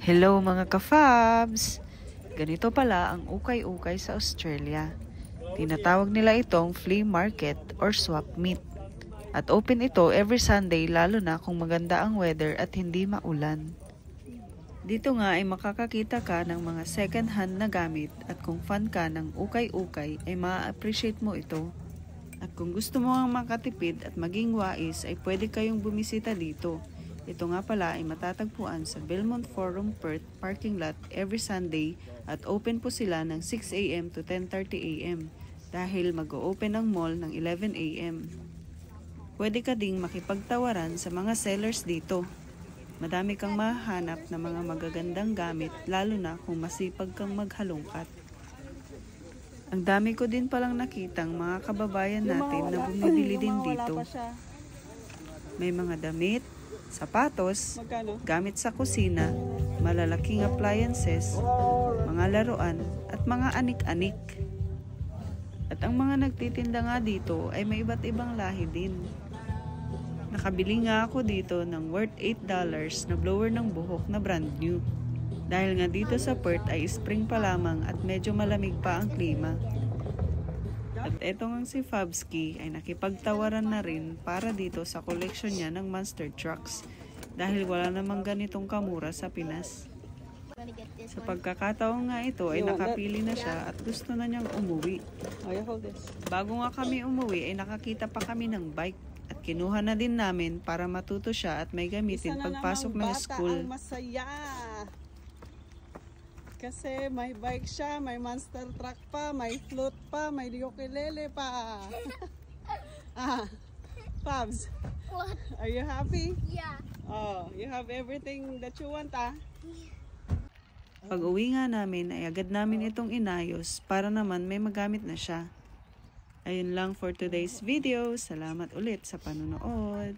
Hello mga ka-fabs! Ganito pala ang ukay-ukay sa Australia. Tinatawag nila itong flea market or swap meet. At open ito every Sunday lalo na kung maganda ang weather at hindi maulan. Dito nga ay makakakita ka ng mga second hand na gamit at kung fan ka ng ukay-ukay ay ma-appreciate mo ito. At kung gusto mo ang makatipid at maging wais ay pwede kayong bumisita dito. Ito nga pala ay matatagpuan sa Belmont Forum Perth parking lot every Sunday at open po sila ng 6 AM to 10:30 AM dahil mag-o-open ang mall ng 11 AM. Pwede ka ding makipagtawaran sa mga sellers dito. Madami kang mahanap na mga magagandang gamit lalo na kung masipag kang maghalongkat. Ang dami ko din palang nakitang mga kababayan natin na bumibili din dito. May mga damit, sapatos, gamit sa kusina, malalaking appliances, mga laruan, at mga anik-anik. At ang mga nagtitinda nga dito ay may iba't ibang lahi din. Nakabili nga ako dito ng worth $8 na blower ng buhok na brand new. Dahil nga dito sa Perth ay spring pa lamang at medyo malamig pa ang klima. At eto nga si Fabski ay nakipagtawaran na rin para dito sa collection niya ng monster trucks dahil wala namang ganitong kamura sa Pinas. Sa pagkakataon nga ito ay nakapili na siya at gusto na niyang umuwi. Bago nga kami umuwi ay nakakita pa kami ng bike at kinuha na din namin para matuto siya at may gamitin pagpasok ng school. Kasi may bike siya, may monster truck pa, may flute pa, may ukulele pa. Fabs, What? are you happy? Yeah. Oh, you have everything that you want, Pag uwi nga namin ay agad namin itong inayos para naman may magamit na siya. Ayun lang for today's video. Salamat ulit sa panonood.